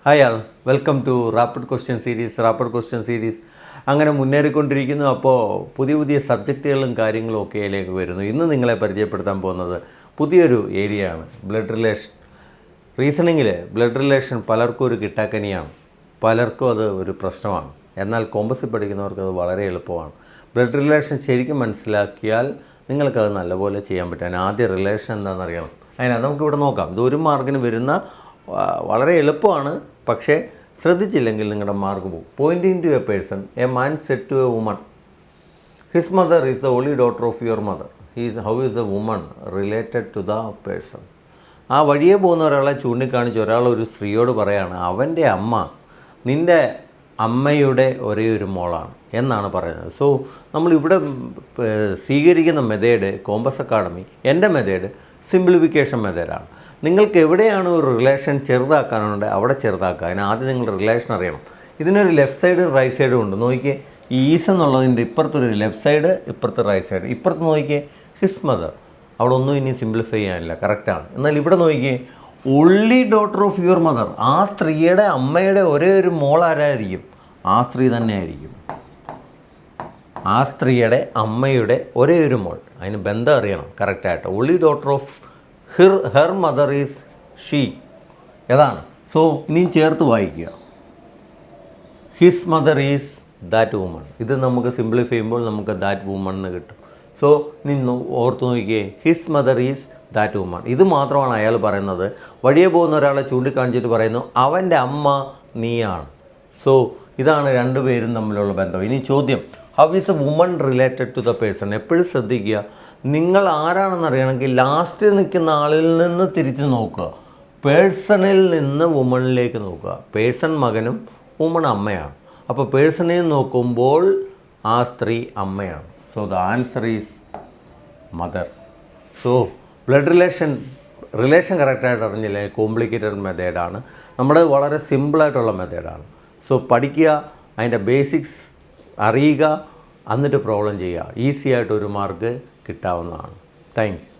Hi all, welcome to rapid question series. അങ്ങനെ മുന്നേറിക്കൊണ്ടിരിക്കുന്നു. അപ്പോൾ പുതിയ പുതിയ സബ്ജക്റ്റുകളും കാര്യങ്ങളും ഒക്കെ അതിലേക്ക് വരുന്നു. ഇന്ന് നിങ്ങളെ പരിചയപ്പെടുത്താൻ പോകുന്നത് പുതിയൊരു ഏരിയ ആണ്, ബ്ലഡ് റിലേഷൻ. റീസണിങ്ങിൽ ബ്ലഡ് റിലേഷൻ പലർക്കും ഒരു കിട്ടാക്കനിയാണ്, പലർക്കും അത് ഒരു പ്രശ്നമാണ്. എന്നാൽ കോമ്പസിൽ പഠിക്കുന്നവർക്ക് അത് വളരെ എളുപ്പമാണ്. ബ്ലഡ് റിലേഷൻ ശരിക്കും മനസ്സിലാക്കിയാൽ നിങ്ങൾക്കത് നല്ലപോലെ ചെയ്യാൻ പറ്റും. ആദ്യ റിലേഷൻ എന്താണെന്നറിയണം. അതിനാണ് നമുക്കിവിടെ നോക്കാം. ഇത് ഒരു മാർക്കിന് വരുന്ന വളരെ എളുപ്പമാണ്, പക്ഷേ ശ്രദ്ധിച്ചില്ലെങ്കിൽ നിങ്ങളുടെ മാർക്ക് പോകും. Pointing to a person, a man said to a woman, his mother is the only daughter of your mother. How is the woman related to the person. ആ വഴിയെ പോകുന്ന ഒരാളെ ചൂണ്ടിക്കാണിച്ച് ഒരാൾ ഒരു സ്ത്രീയോട് പറയാണ്, അവൻ്റെ അമ്മ നിൻ്റെ അമ്മയുടെ ഒരേ ഒരു മോളാണ് എന്നാണ് പറയുന്നത്. സോ നമ്മളിവിടെ സ്വീകരിക്കുന്ന മെത്തേഡ് കോമ്പസ് അക്കാഡമി, എൻ്റെ മെത്തേഡ് സിംപ്ലിഫിക്കേഷൻ മെത്തേഡാണ്. നിങ്ങൾക്ക് എവിടെയാണ് ഒരു റിലേഷൻ ചെറുതാക്കാനുണ്ട് അവിടെ ചെറുതാക്കുക. അതിന് ആദ്യം നിങ്ങളുടെ റിലേഷൻ അറിയണം. ഇതിനൊരു ലെഫ്റ്റ് സൈഡും റൈറ്റ് സൈഡും ഉണ്ട്. നോക്കിയേ, ഈ ഈസ് എന്നുള്ളതിൻ്റെ ഇപ്പുറത്തൊരു ലെഫ്റ്റ് സൈഡ്, ഇപ്പുറത്ത് റൈറ്റ് സൈഡ്. ഇപ്പുറത്ത് നോക്കിയേ ഹിസ് മദർ, അവിടെ ഒന്നും ഇനി സിംപ്ലിഫൈ ചെയ്യാനില്ല, കറക്റ്റാണ്. എന്നാൽ ഇവിടെ നോക്കിയേ, only daughter of your mother, ആ സ്ത്രീയുടെ അമ്മയുടെ ഒരേ ഒരു മോൾ ആരായിരിക്കും? ആ സ്ത്രീ തന്നെ ആയിരിക്കും. ആ സ്ത്രീയുടെ അമ്മയുടെ ഒരേ ഒരു മോൾ, അതിന് ബന്ധം അറിയണം കറക്റ്റായിട്ട്. Only daughter of her mother is she. ഏതാണ്? സോ ഇനിയും ചേർത്ത് വായിക്കുക, his mother is that woman. ഇത് നമുക്ക് സിംപ്ലിഫൈ ചെയ്യുമ്പോൾ നമുക്ക് ദാറ്റ് വുമൺ എന്ന് കിട്ടും. സോ നിന്ന് ഓർത്ത് നോക്കിയേ, his mother is that woman. ഇത് മാത്രമാണ് അയാൾ പറയുന്നത്. വഴിയെ പോകുന്ന ഒരാളെ ചൂണ്ടിക്കാണിച്ചിട്ട് പറയുന്നു, അവൻ്റെ അമ്മ നീയാണ്. സോ ഇതാണ് രണ്ടുപേരും തമ്മിലുള്ള ബന്ധം. ഇനി ചോദ്യം, how is a woman related to the person. എപ്പോഴും ശ്രദ്ധിക്കുക, നിങ്ങൾ ആരാണെന്ന് അറിയണമെങ്കിൽ ലാസ്റ്റ് നിൽക്കുന്ന ആളിൽ നിന്ന് തിരിച്ച് നോക്കുക. പേഴ്സണിൽ നിന്ന് വുമണിലേക്ക് നോക്കുക. പേഴ്സൺ മകനും വുമൺ അമ്മയാണ്. അപ്പോൾ പേഴ്സണിൽ നോക്കുമ്പോൾ ആ സ്ത്രീ അമ്മയാണ്. So the answer is mother. So blood relation കറക്റ്റായിട്ട് അറിഞ്ഞില്ലേ, കോംപ്ലിക്കേറ്റഡ് മെത്തേഡാണ്. നമ്മുടെ വളരെ സിമ്പിളായിട്ടുള്ള മെത്തേഡാണ്. സോ പഠിക്കുക, അതിൻ്റെ ബേസിക്സ് അറിയുക, എന്നിട്ട് പ്രോബ്ലം ചെയ്യുക. ഈസി ആയിട്ട് ഒരു മാർക്ക് കിട്ടാവുന്നതാണ്. Thank you.